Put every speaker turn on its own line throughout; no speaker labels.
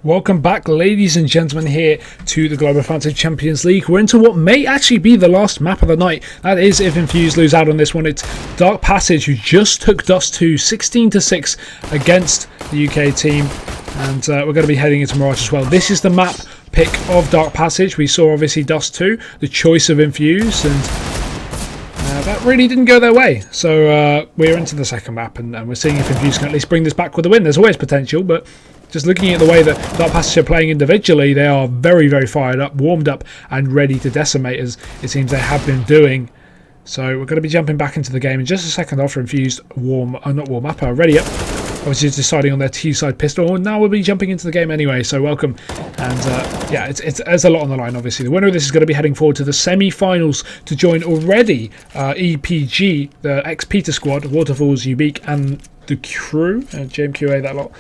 Welcome back, ladies and gentlemen, here to the Global Fantasy Champions League. We're into what may actually be the last map of the night. That is if Infused lose out on this one. It's Dark Passage, who just took Dust 2 16-6 against the UK team. And we're going to be heading into Mirage as well. This is the map pick of Dark Passage. We saw, obviously, Dust 2, the choice of Infused, and that really didn't go their way. So we're into the second map, and we're seeing if Infused can at least bring this back with a win. There's always potential, but just looking at the way that Dark Passage are playing individually, they are very, very fired up, warmed up, and ready to decimate, as it seems they have been doing. So we're going to be jumping back into the game in just a second after Infused ready up. Obviously deciding on their T-side pistol, and now we'll be jumping into the game anyway, so welcome. And yeah, there's a lot on the line, obviously. The winner of this is going to be heading forward to the semi-finals to join already EPG, the ex-Peter squad, Waterfalls, Ubique, and the crew, JMQA, that lot,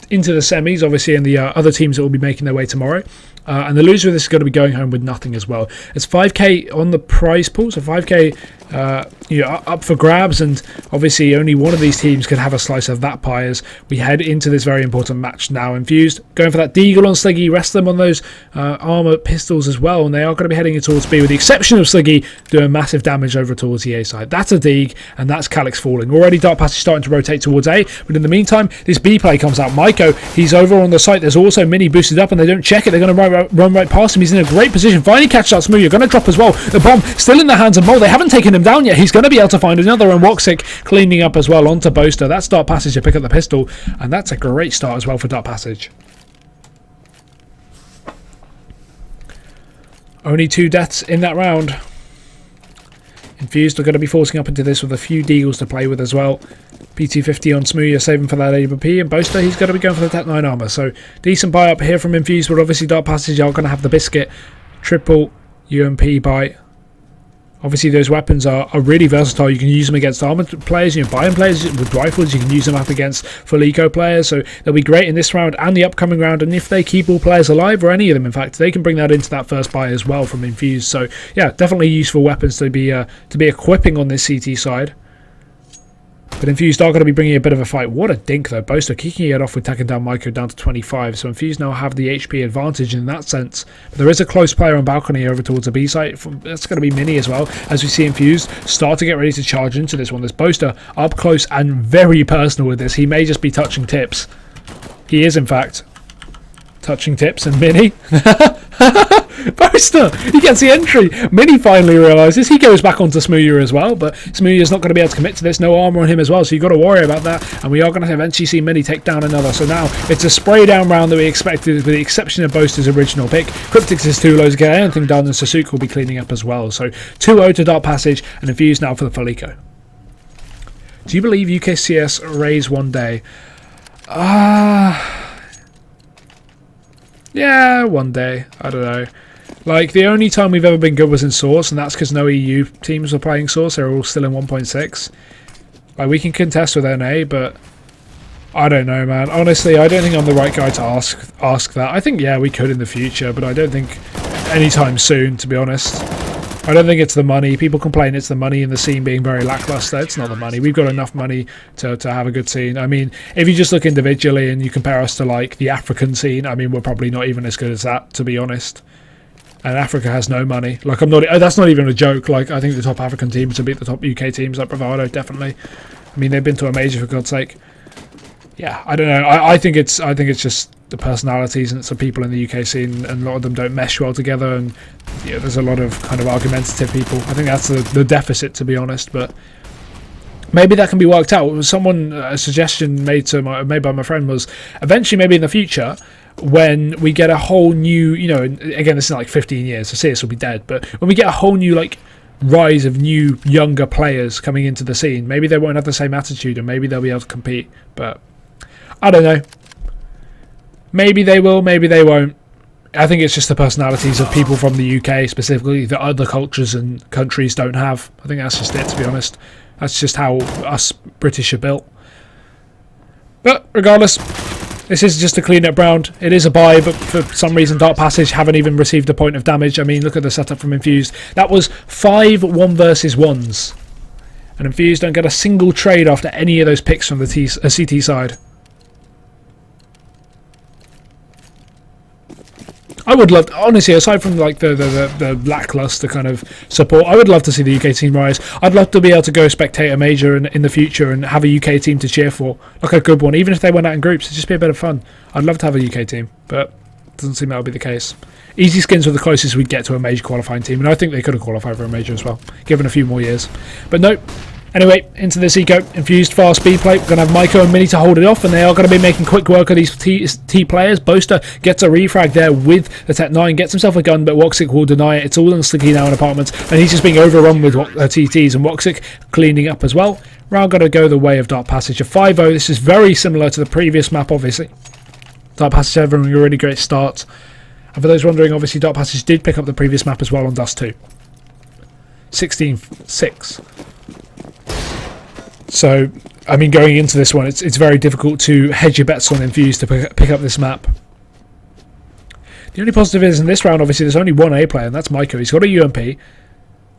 into the semis, obviously, and the other teams that will be making their way tomorrow. And the loser of this is going to be going home with nothing as well. It's 5k on the prize pool, so 5k up for grabs, and obviously only one of these teams can have a slice of that pie as we head into this very important match now. Infused going for that deagle on Sliggy, rest them on those armor pistols as well, and they are going to be heading towards B, with the exception of Sliggy doing massive damage over towards the A side. That's a dig, and that's Calyx falling. Already Dark Passage starting to rotate towards A, but in the meantime this B play comes out. Maiko, he's over on the site. There's also Mini boosted up, and they don't check it. They're going to run right past him. He's in a great position. Finally catches out Smooth. You're going to drop as well. The bomb still in the hands of Mole. They haven't taken him down yet. He's going to be able to find another, and Woxic cleaning up as well onto Boaster. That's Dark Passage to pick up the pistol, and that's a great start as well for Dark Passage. Only 2 deaths in that round. Infused are going to be forcing up into this with a few deagles to play with as well. PT50 on Smooth, saving for that AWP, and Boaster, he's going to be going for the Tech 9 armor. So decent buy up here from Infused, but obviously Dark Passage are going to have the biscuit. Triple UMP buy. Obviously those weapons are really versatile. You can use them against armored players, Biome players with rifles. You can use them up against full eco players, so they'll be great in this round and the upcoming round. And if they keep all players alive, or any of them in fact, they can bring that into that first buy as well from Infused. So yeah, definitely useful weapons to be equipping on this CT side. But Infused are going to be bringing a bit of a fight. What a dink though. Boaster kicking it off with taking down Maiko down to 25. So Infused now have the HP advantage in that sense. But there is a close player on balcony over towards the B site. That's going to be Mini as well. As we see Infused start to get ready to charge into this one. There's Boaster up close and very personal with this. He may just be touching tips. He is in fact touching tips, and Mini. Boaster, he gets the entry. Mini finally realises. He goes back onto Smoothie as well, but Smoothie is not going to be able to commit to this. No armour on him as well, so you've got to worry about that. And we are going to eventually see Mini take down another. So now it's a spray down round that we expected, with the exception of Boaster's original pick. Cryptix is too low to get anything done, and Sasuke will be cleaning up as well. So 2-0 to Dark Passage, and Infused now for the full eco. Do you believe UKCS raise one day? Yeah, one day. I don't know. Like, the only time we've ever been good was in Source, and that's because no EU teams were playing Source. They're all still in 1.6. Like, we can contest with NA, but I don't know, man. Honestly, I don't think I'm the right guy to ask that. I think, yeah, we could in the future, but I don't think anytime soon, to be honest. I don't think it's the money. People complain it's the money and the scene being very lackluster. It's not the money. We've got enough money to have a good scene. I mean, if you just look individually and you compare us to, like, the African scene, I mean, we're probably not even as good as that, to be honest. And Africa has no money. Like, that's not even a joke. Like, I think the top African teams to beat the top UK teams, like Bravado, definitely. I mean, they've been to a major, for God's sake. Yeah, I don't know. I think it's just the personalities and some people in the UK scene, and a lot of them don't mesh well together, and there's a lot of kind of argumentative people. I think that's the deficit, to be honest, but maybe that can be worked out. A suggestion made by my friend was, eventually, maybe in the future, when we get a whole new, again, this is like 15 years, so CS will be dead, but when we get a whole new, like, rise of new, younger players coming into the scene, maybe they won't have the same attitude, and maybe they'll be able to compete, but I don't know. Maybe they will, maybe they won't. I think it's just the personalities of people from the UK specifically that other cultures and countries don't have. I think that's just it, to be honest. That's just how us British are built. But regardless, this is just a clean-up round. It is a buy, but for some reason Dark Passage haven't even received a point of damage. I mean, look at the setup from Infused. That was 5 1 versus 1s. And Infused don't get a single trade after any of those picks from the CT side. I would love, honestly, aside from like the lackluster kind of support, I would love to see the UK team rise. I'd love to be able to go spectate a major in the future and have a UK team to cheer for, like a good one, even if they went out in groups. It'd just be a bit of fun. I'd love to have a UK team, but it doesn't seem that would be the case. Easy Skins were the closest we'd get to a major qualifying team, and I think they could have qualified for a major as well, given a few more years. But no. Anyway, into this eco, Infused fast speed plate. We're going to have Maiko and Mini to hold it off, and they are going to be making quick work of these T players. Boaster gets a refrag there with the Tech 9, gets himself a gun, but Woxic will deny it. It's all on Slicky now in apartments, and he's just being overrun with TTs, and Woxic cleaning up as well. Round going to go the way of Dark Passage. A 5-0. This is very similar to the previous map, obviously. Dark Passage having a really great start. And for those wondering, obviously Dark Passage did pick up the previous map as well on Dust 2. 16-6. So, I mean, going into this one, it's very difficult to hedge your bets on Infused to pick up this map. The only positive is in this round, obviously, there's only one A player, and that's Maiko. He's got a UMP.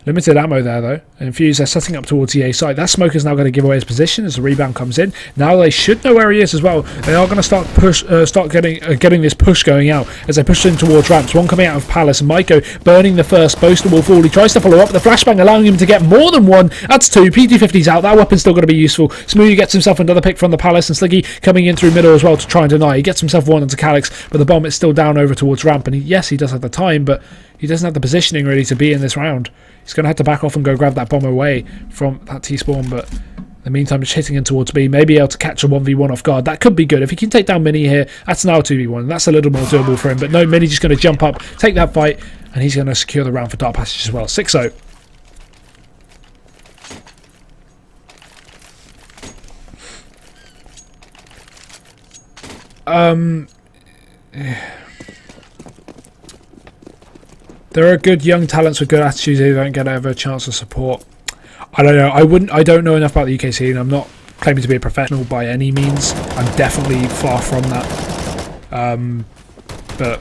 Limited ammo there, though. Infused, they're setting up towards the A side. That smoker's now going to give away his position as the rebound comes in. Now they should know where he is as well. They are going to start getting this push going out as they push in towards ramps. One coming out of Palace, and Maiko burning the first. Boaster will fall. He tries to follow up. The flashbang allowing him to get more than one. That's two. PT50's out. That weapon's still going to be useful. Smoothie gets himself another pick from the Palace, and Slicky coming in through middle as well to try and deny. He gets himself one onto Calyx, but the bomb is still down over towards ramp. And yes, he does have the time, but he doesn't have the positioning really to be in this round. He's going to have to back off and go grab that bomb away from that T-spawn, but in the meantime, just hitting in towards B, maybe able to catch a 1v1 off guard. That could be good. If he can take down Mini here, that's now a 2v1. That's a little more doable for him, but no, Mini just going to jump up, take that fight, and he's going to secure the round for Dark Passage as well. 6-0. There are good young talents with good attitudes who don't get ever a chance of support. I don't know. I don't know enough about the UK scene. I'm not claiming to be a professional by any means. I'm definitely far from that. But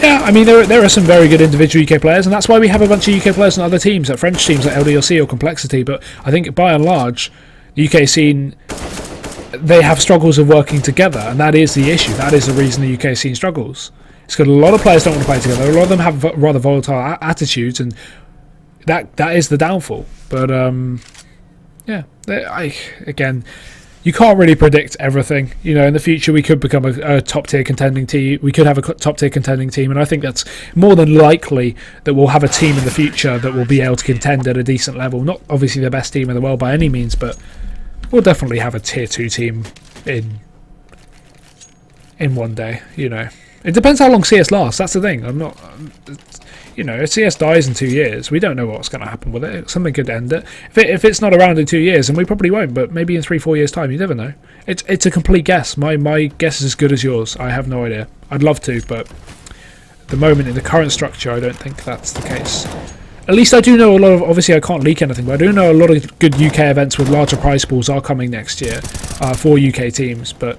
yeah, I mean there are some very good individual UK players, and that's why we have a bunch of UK players on other teams, like French teams like LDLC or Complexity. But I think by and large, the UK scene, they have struggles of working together, and that is the issue. That is the reason the UK scene struggles. It's got a lot of players don't want to play together. A lot of them have rather volatile attitudes, and that is the downfall. But yeah, again, you can't really predict everything. You know, in the future we could become a top tier contending team. We could have a top tier contending team, and I think that's more than likely that we'll have a team in the future that will be able to contend at a decent level. Not obviously the best team in the world by any means, but we'll definitely have a tier 2 team in one day. You know. It depends how long CS lasts. That's the thing. I'm not, you know, if CS dies in 2 years, we don't know what's going to happen with it. Something could end it. If it's not around in 2 years, and we probably won't, but maybe in 3-4 years' time, you never know. It's a complete guess. My guess is as good as yours. I have no idea. I'd love to, but at the moment in the current structure, I don't think that's the case. At least I do know a lot of. Obviously, I can't leak anything, but I do know a lot of good UK events with larger prize pools are coming next year for UK teams, but.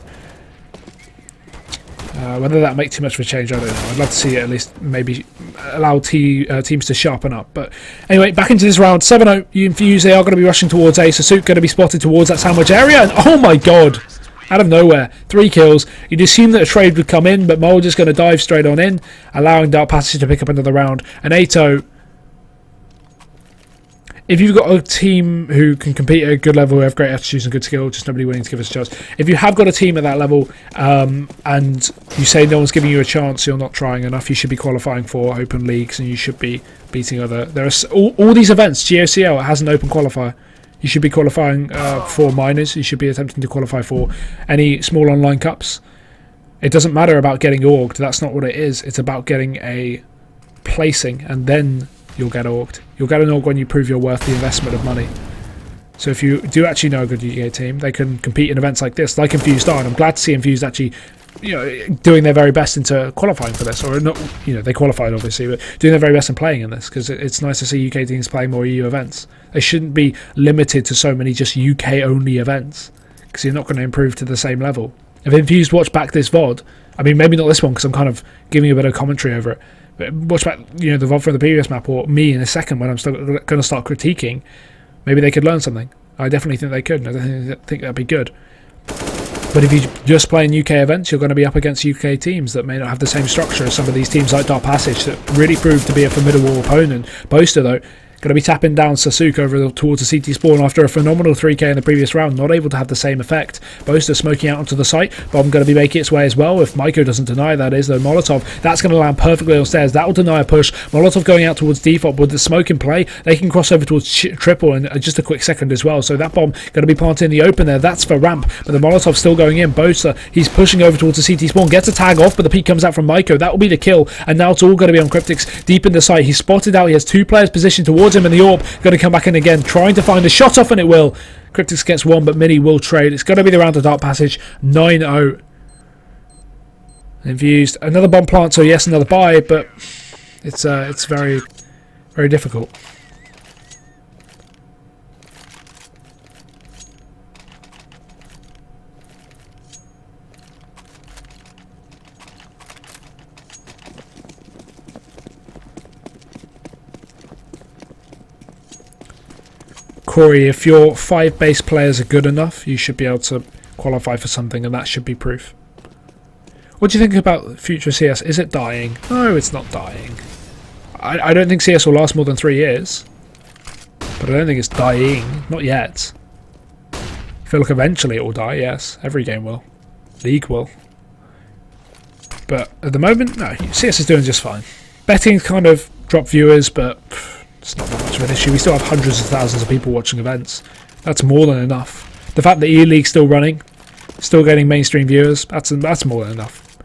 Whether that makes too much of a change, I don't know. I'd love to see it at least maybe allow teams to sharpen up. But anyway, back into this round. 7-0, you Infuse. They are going to be rushing towards A. Sasuke going to be spotted towards that sandwich area. And oh my god, out of nowhere, 3 kills. You'd assume that a trade would come in, but Mole just going to dive straight on in, allowing Dark Passage to pick up another round. And 8-0. If you've got a team who can compete at a good level, who have great attitudes and good skill, just nobody willing to give us a chance. If you have got a team at that level and you say no one's giving you a chance, you're not trying enough, you should be qualifying for open leagues and you should be beating other... There are all these events, GOCL, it has an open qualifier. You should be qualifying for minors. You should be attempting to qualify for any small online cups. It doesn't matter about getting orged. That's not what it is. It's about getting a placing and then... you'll get orged. You'll get an org when you prove you're worth the investment of money. So if you do actually know a good UK team, they can compete in events like this, like Infused are, and I'm glad to see Infused actually, you know, doing their very best into qualifying for this, or not, you know, they qualified obviously, but doing their very best in playing in this, because it's nice to see UK teams playing more EU events. They shouldn't be limited to so many just UK only events, because you're not going to improve to the same level. If Infused watch back this VOD, I mean maybe not this one because I'm kind of giving a bit of commentary over it, but watch back, you know, the VOD from the previous map, or me in a second when I'm still going to start critiquing, maybe they could learn something. I definitely think they could, and I think that'd be good. But if you're just playing UK events, you're going to be up against UK teams that may not have the same structure as some of these teams like Dark Passage that really proved to be a formidable opponent. Boaster, though, going to be tapping down Sasuke over towards the CT spawn after a phenomenal 3k in the previous round, not able to have the same effect. Boaster smoking out onto the site. Bomb going to be making its way as well, if Maiko doesn't deny that is, though Molotov, that's going to land perfectly on stairs. That will deny a push. Molotov going out towards default with the smoke in play. They can cross over towards triple in just a quick second as well, so that bomb going to be planted in the open there. That's for ramp, but the Molotov still going in. Boaster, he's pushing over towards the CT spawn, gets a tag off, but the peek comes out from Maiko. That will be the kill, and now it's all going to be on Cryptics deep in the site. He's spotted out, he has 2 players positioned towards him, and the AWP going to come back in again, trying to find a shot off, and it will. Cryptics gets 1, but Mini will trade. It's going to be the round of Dark Passage. 9-0. Infused. Another bomb plant, so yes, another buy, but it's very, very difficult. Corey, if your 5 base players are good enough, you should be able to qualify for something, and that should be proof. What do you think about future CS? Is it dying? No, it's not dying. I don't think CS will last more than 3 years. But I don't think it's dying. Not yet. I feel like eventually it will die, yes. Every game will. League will. But at the moment, no. CS is doing just fine. Betting's kind of dropped viewers, but it's not that much of an issue. We still have hundreds of thousands of people watching events. That's more than enough. The fact that E-League's still running, still getting mainstream viewers, that's more than enough.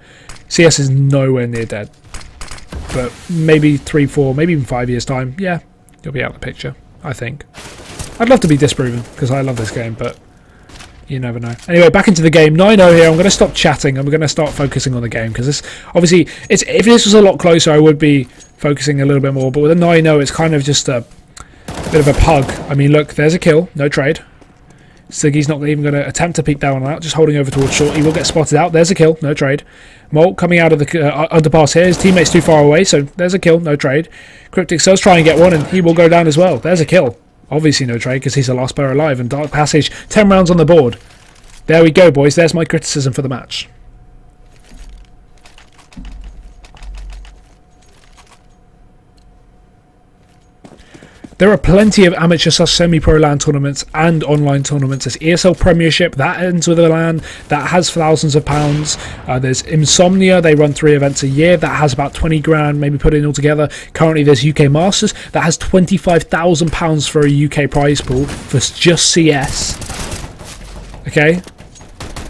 CS is nowhere near dead. But maybe 3, 4, maybe even 5 years' time, yeah, you'll be out of the picture, I think. I'd love to be disproven, because I love this game, but you never know. Anyway, back into the game. 9-0 here. I'm going to stop chatting. I'm going to start focusing on the game, because this, obviously, if this was a lot closer, I would be focusing a little bit more, but with a 9-0, it's kind of just a bit of a pug. I mean, look, there's a kill, no trade. Siggy's not even going to attempt to peek down on that, just holding over towards short. He will get spotted out. There's a kill, no trade. Molt coming out of the underpass here. His teammate's too far away, so there's a kill, no trade. Cryptic does try and get one, and he will go down as well. There's a kill. Obviously no trade, because he's the last player alive. And Dark Passage, 10 rounds on the board. There we go, boys. There's my criticism for the match. There are plenty of amateur semi-pro LAN tournaments and online tournaments. There's ESL Premiership, that ends with a LAN, that has thousands of pounds. There's Insomnia, they run 3 events a year, that has about 20 grand, maybe put in all together. Currently there's UK Masters, that has £25,000 for a UK prize pool for just CS. Okay?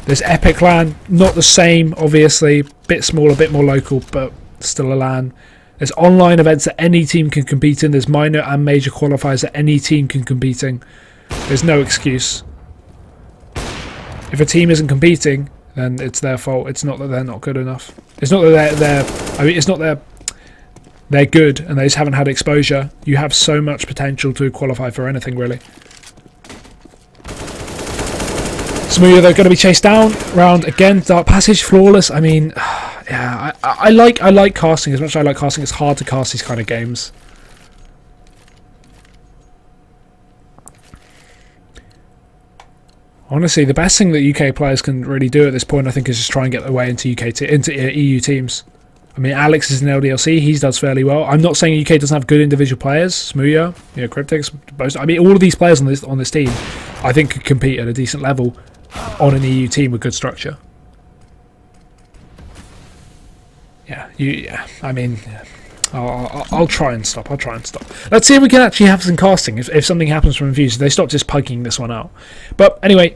There's Epic LAN, not the same, obviously, bit smaller, bit more local, but still a LAN. There's online events that any team can compete in. There's minor and major qualifiers that any team can compete in. There's no excuse. If a team isn't competing, then it's their fault. It's not that they're not good enough. It's not that it's not that they're good and they just haven't had exposure. You have so much potential to qualify for anything, really. Smoothie, they're going to be chased down. Round again. Dark Passage, flawless. I mean, yeah, I like casting. As much as I like casting, it's hard to cast these kind of games. Honestly, the best thing that UK players can really do at this point, I think, is just try and get their way into EU teams. I mean, Alex is in LDLC. He does fairly well. I'm not saying UK doesn't have good individual players. Smoothie, Cryptics, I mean, all of these players on this team, I think, could compete at a decent level on an EU team with good structure. Yeah, I mean, I'll try and stop. Let's see if we can actually have some casting. If something happens from Infused, they stop just pugging this one out. But anyway,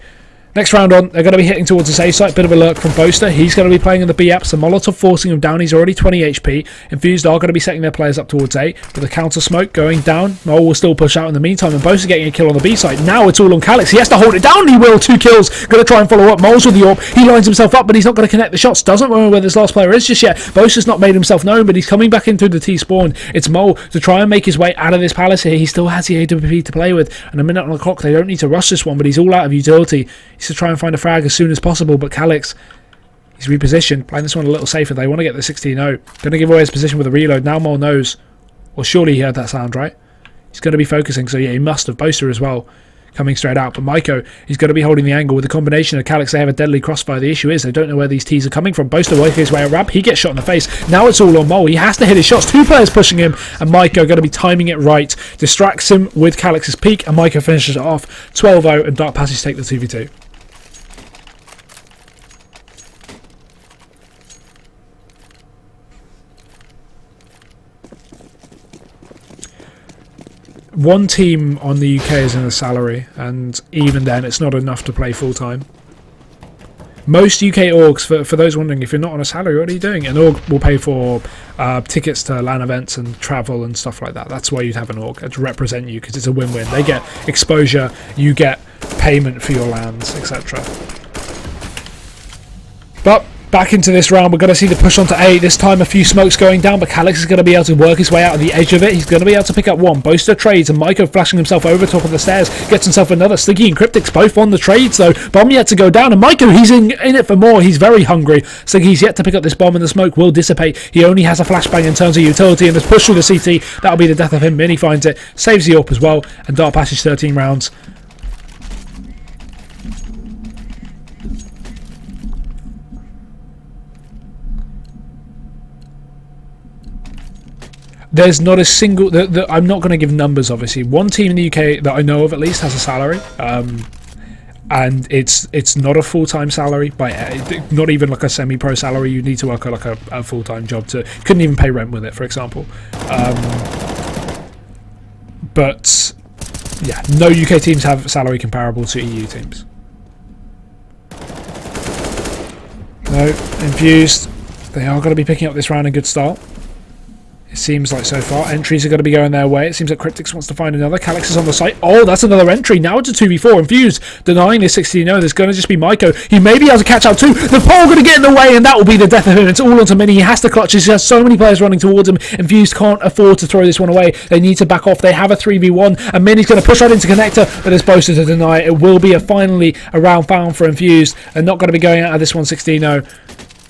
next round on, they're going to be hitting towards the A site. Bit of a lurk from Boaster. He's going to be playing in the B apps. The Molotov forcing him down. He's already 20 HP. Infused are going to be setting their players up towards A. With the counter smoke going down. Mole will still push out in the meantime. And Boaster getting a kill on the B site. Now it's all on Calix. He has to hold it down. He will. 2 kills. Going to try and follow up. Mole's with the AWP. He lines himself up, but he's not going to connect the shots. Doesn't know where this last player is just yet. Boaster's not made himself known, but he's coming back into the T spawn. It's Mole to try and make his way out of this palace here. He still has the AWP to play with. And a minute on the clock. They don't need to rush this one, but he's all out of utility. He's to try and find a frag as soon as possible, but Calix, he's repositioned, playing this one a little safer. They want to get the 16-0. Going to give away his position with a reload. Now Mole knows. Well, surely he heard that sound, right? He's going to be focusing, so yeah, he must have. Boaster as well. coming straight out. But Maiko is going to be holding the angle with the combination of Calix. They have a deadly crossfire. The issue is they don't know where these T's are coming from. Boaster working his way around. He gets shot in the face. Now it's all on Mole. He has to hit his shots. 2 players pushing him, and Maiko going to be timing it right. Distracts him with Calix's peak, and Maiko finishes it off. 12-0, and Dark Passage take the 2v2. One team on the UK is in a salary, and even then it's not enough to play full time. Most UK orgs, for those wondering, if you're not on a salary, what are you doing? An org will pay for tickets to LAN events and travel and stuff like that. That's why you'd have an org to represent you, because it's a win-win. They get exposure, you get payment for your LANs, etc. But back into this round, we're going to see the push onto A. This time a few smokes going down, but Calix is going to be able to work his way out of the edge of it. He's going to be able to pick up one. Boaster trades, and Maiko flashing himself over top of the stairs. Gets himself another. Sliggy and Cryptic's both on the trades, though. Bomb yet to go down, and Maiko, he's in it for more. He's very hungry. Sliggy's yet to pick up this bomb, and the smoke will dissipate. He only has a flashbang in terms of utility, and this push through the CT, that'll be the death of him. Mini finds it, saves the AWP as well, and Dark Passage 13 rounds. There's not a single... I'm not going to give numbers, obviously. One team in the UK that I know of, at least, has a salary. And it's not a full-time salary. Not even like a semi-pro salary. You need to work like a full-time job to... Couldn't even pay rent with it, for example. But, yeah, no UK teams have salary comparable to EU teams. No, Infused. They are going to be picking up this round a good start. It seems like so far. Entries are going to be going their way. It seems like Cryptics wants to find another. Calix is on the site. Oh, that's another entry. Now it's a 2v4. Infused denying this 16-0. There's going to just be Maiko. He may be able to catch out too. The pole going to get in the way, and that will be the death of him. It's all onto Mini. He has to clutch. He has so many players running towards him. Infused can't afford to throw this one away. They need to back off. They have a 3v1, and Mini's going to push right into Connector, but there's Boaster to deny it. It will be finally a round found for Infused. They're not going to be going out of this one 16-0.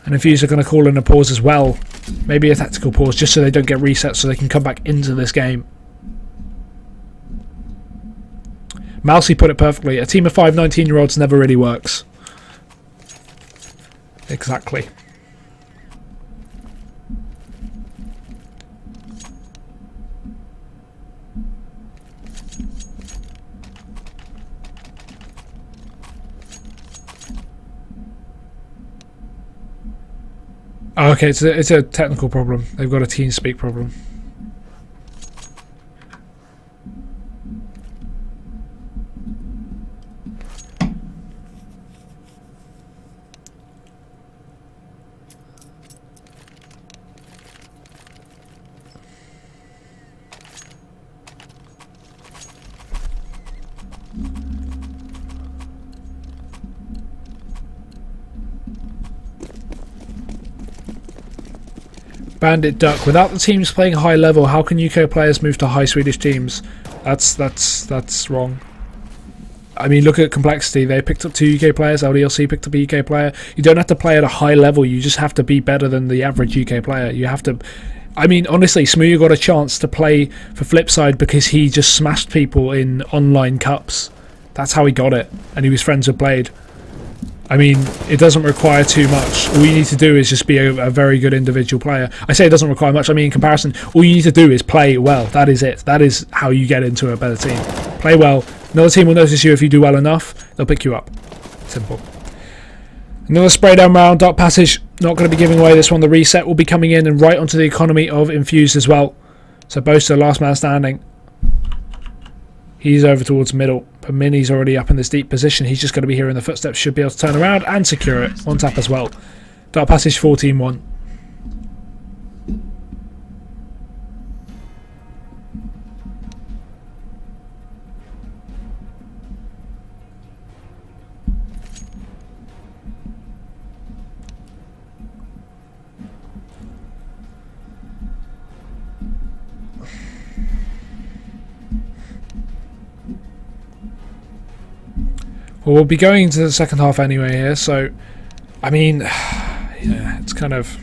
And Infused are going to call in a pause as well. Maybe a tactical pause, just so they don't get reset, so they can come back into this game. Mousy put it perfectly. A team of 5 19-year-olds never really works. Exactly. Oh, okay, it's a technical problem. They've got a TeamSpeak problem. Bandit Duck. Without the teams playing high level, how can UK players move to high Swedish teams? That's wrong. I mean, look at Complexity. They picked up 2 UK players. LDLC picked up a UK player. You don't have to play at a high level. You just have to be better than the average UK player. You have to... I mean, honestly, Smooya got a chance to play for Flipside because he just smashed people in online cups. That's how he got it. And he was friends with Blade. I mean, it doesn't require too much. All you need to do is just be a very good individual player. I say it doesn't require much. I mean, in comparison, all you need to do is play well. That is it. That is how you get into a better team. Play well. Another team will notice you if you do well enough. They'll pick you up. Simple. Another spray down round. Dark Passage not going to be giving away this one. The reset will be coming in and right onto the economy of Infused as well. So Boaster, last man standing. He's over towards middle, but Mini's already up in this deep position. He's just going to be hearing the footsteps, should be able to turn around and secure it. One tap as well. Dark Passage 14-1. Well, we'll be going into the second half anyway here, so, I mean, yeah, it's kind of...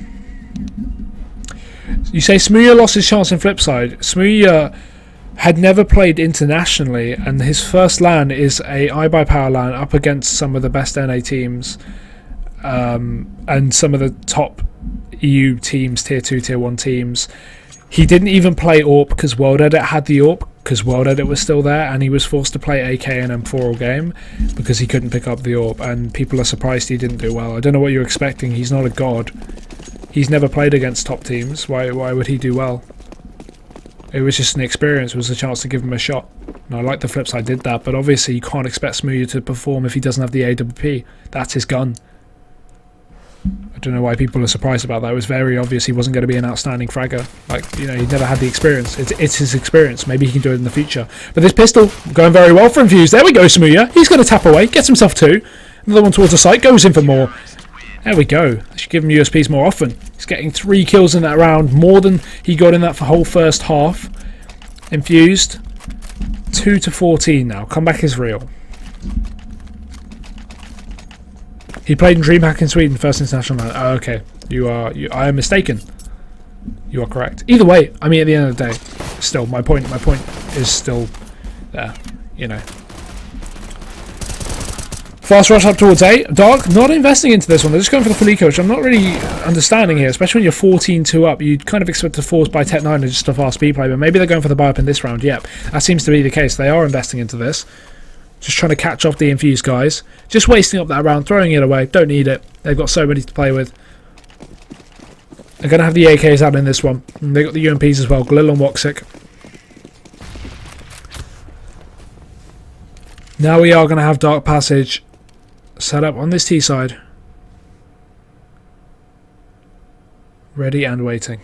You say Smooya lost his chance in Flipside. Smooya had never played internationally, and his first LAN is a iBuyPower LAN up against some of the best NA teams, and some of the top EU teams, tier 2, tier 1 teams. He didn't even play AWP because World Edit had the AWP, because World Edit was still there, and he was forced to play AK and M4 all game because he couldn't pick up the AWP, and people are surprised he didn't do well. I don't know what you're expecting. He's not a god. He's never played against top teams. Why would he do well? It was just an experience. It was a chance to give him a shot. And I like the flip side did that, but obviously you can't expect Smooya to perform if he doesn't have the AWP. That's his gun. I don't know why people are surprised about that. It was very obvious he wasn't going to be an outstanding fragger. Like, you know, he never had the experience. It's his experience. Maybe he can do it in the future. But this pistol going very well for Infused. There we go, Smooya. He's going to tap away, gets himself 2. Another one towards the site, goes in for more. There we go. They should give him USPs more often. He's getting 3 kills in that round, more than he got in that whole first half. Infused, 2 to 14 now. Comeback is real. He played in DreamHack in Sweden, first international round. Oh, okay. I am mistaken. You are correct. Either way, I mean, at the end of the day, still, my point is still there. You know. Fast rush up towards A. Dark not investing into this one. They're just going for the full eco, which I'm not really understanding here, especially when you're 14-2 up. You'd kind of expect to force by Tech 9 and just a fast speed play, but maybe they're going for the buy up in this round. Yep, that seems to be the case. They are investing into this. Just trying to catch off the Infused guys. Just wasting up that round, throwing it away. Don't need it. They've got so many to play with. They're going to have the AKs out in this one. And they've got the UMPs as well. Glil and Woxic. Now we are going to have Dark Passage set up on this T side. Ready and waiting.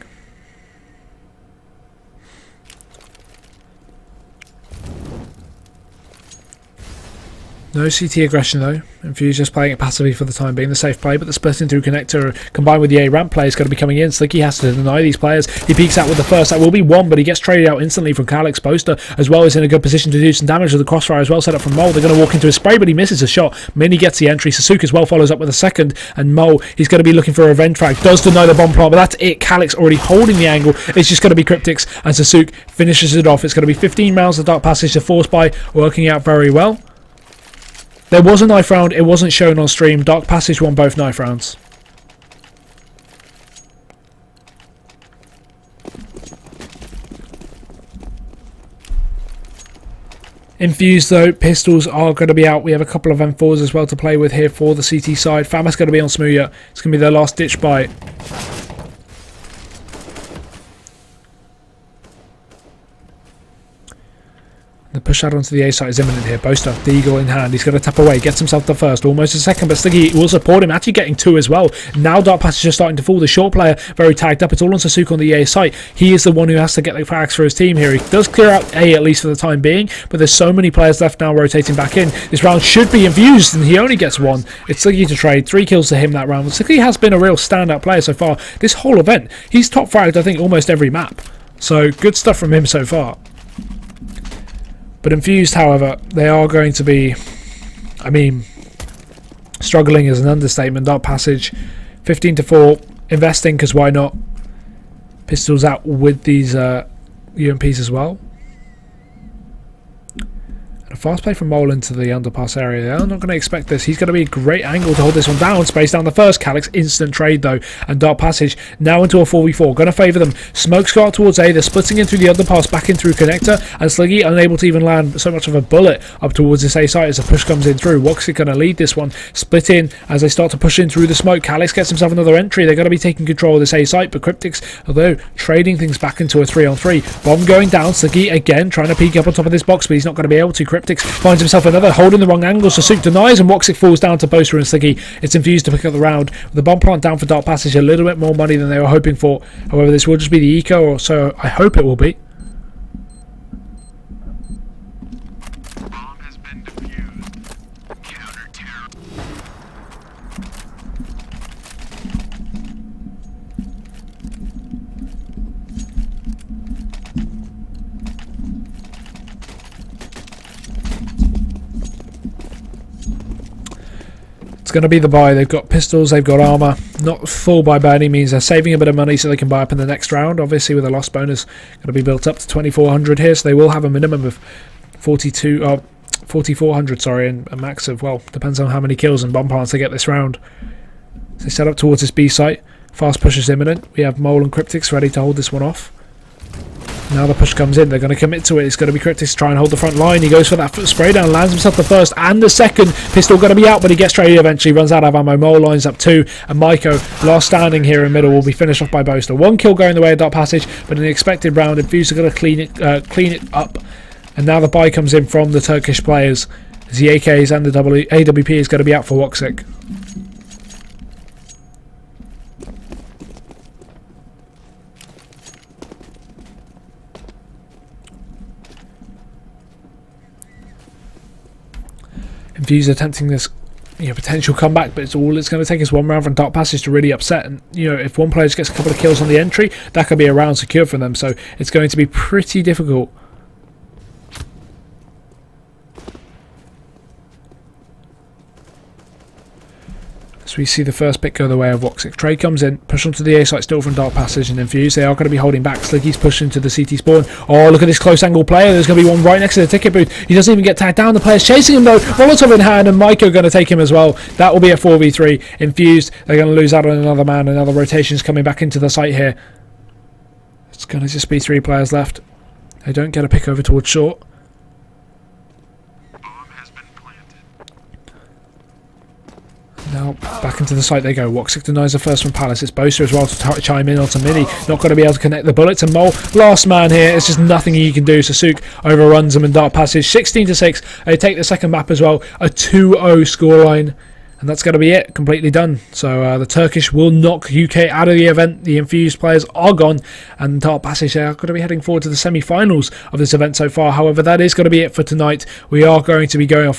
No CT aggression though. Infused just playing it passively for the time being, the safe play, but the splitting through connector combined with the A ramp play is going to be coming in. Slicky has to deny these players. He peeks out with the first. That will be one, but he gets traded out instantly from Calix. Poster as well is in a good position to do some damage with the crossfire as well, set up from Mole. They're going to walk into a spray, but he misses a shot. Mini gets the entry. Sasuke as well follows up with a second, and Mole, he's going to be looking for a revenge frag. Does deny the bomb plant, but that's it. Calix already holding the angle. It's just going to be Cryptics, and Sasuke finishes it off. It's going to be 15 rounds of Dark Passage to force by, working out very well. There was a knife round, it wasn't shown on stream. Dark Passage won both knife rounds. Infused though, pistols are going to be out. We have a couple of M4s as well to play with here for the CT side. Fama's going to be on Smooya. It's going to be their last ditch buy. The push out onto the A site is imminent here. Boaster, the eagle in hand. He's going to tap away. Gets himself the first. Almost a second, but Sliggy will support him. Actually getting 2 as well. Now Dark Passage is starting to fall. The short player very tagged up. It's all on Sasuke on the A site. He is the one who has to get the frags for his team here. He does clear out A at least for the time being, but there's so many players left now rotating back in. This round should be Infused, and he only gets 1. It's Sliggy to trade. 3 kills to him that round. Sliggy has been a real standout player so far this whole event. He's top fragged, I think, almost every map. So good stuff from him so far. But Infused, however, they are going to be, I mean, struggling is an understatement. Dark Passage, 15-4, investing because why not? Pistols out with these UMPs as well. A fast play from Mole into the underpass area. They're not going to expect this. He's going to be a great angle to hold this one down. Space down the first. Calix instant trade though. And Dark Passage now into a 4v4. Going to favour them. Smoke's got towards A. They're splitting in through the underpass. Back in through connector. And Sliggy unable to even land so much of a bullet up towards this A site as the push comes in through. Woxic going to lead this one. Split in as they start to push in through the smoke. Calix gets himself another entry. They're going to be taking control of this A site. But Cryptics, although trading things back into a 3-on-3. Bomb going down. Sliggy again trying to peek up on top of this box, but he's not going to be able to. Cryptics finds himself another, holding the wrong angle. Sasuke denies and Woxic falls down to Boaster and Sliggy. It's Infused to pick up the round. With the bomb plant down for Dark Passage, a little bit more money than they were hoping for. However, this will just be the eco, or so I hope it will be. It's going to be the buy. They've got pistols, they've got armor. Not full buy by any means. They're saving a bit of money so they can buy up in the next round. Obviously, with a loss bonus going to be built up to 2,400 here, so they will have a minimum of 4,400, sorry, and a max of, well, depends on how many kills and bomb plants they get this round. So they set up towards this B site. Fast push is imminent. We have Mole and Cryptics ready to hold this one off. Now the push comes in, they're going to commit to it. It's going to be Cryptics to try and hold the front line. He goes for that spray down, lands himself the first and the second. Pistol going to be out, but he gets straight eventually, runs out of ammo. Mole lines up 2, and Maiko, last standing here in middle, will be finished off by Boaster. 1 kill going the way of Dark Passage, but in the expected round, Infused are going to clean it up. And now the buy comes in from the Turkish players, as the AKs and the AWP is going to be out for Woxic. Infused attempting this potential comeback, but it's going to take is one round from Dark Passage to really upset. And if one player just gets a couple of kills on the entry, that could be a round secured for them. So it's going to be pretty difficult. So we see the first pick go the way of Woxic. Trade comes in, push onto the A site still from Dark Passage and Infused. They are going to be holding back. Slicky's pushing to the CT spawn. Oh, look at this close angle player. There's going to be one right next to the ticket booth. He doesn't even get tagged down. The player's chasing him though. Molotov in hand, and Maiko going to take him as well. That will be a 4v3. Infused, they're going to lose out on another man. Another rotation's coming back into the site here. It's going to just be 3 players left. They don't get a pick over towards short. Now back into the site they go. Woxic denies the first from Palace. It's Boaster as well to chime in onto Mini. Not going to be able to connect the bullets. And Mole, last man here. It's just nothing he can do. Sasuke overruns him in Dark Passage. 16-6. They take the second map as well. A 2-0 scoreline. And that's going to be it. Completely done. So the Turkish will knock UK out of the event. The Infused players are gone. And Dark Passage are going to be heading forward to the semi-finals of this event so far. However, that is going to be it for tonight. We are going to be going off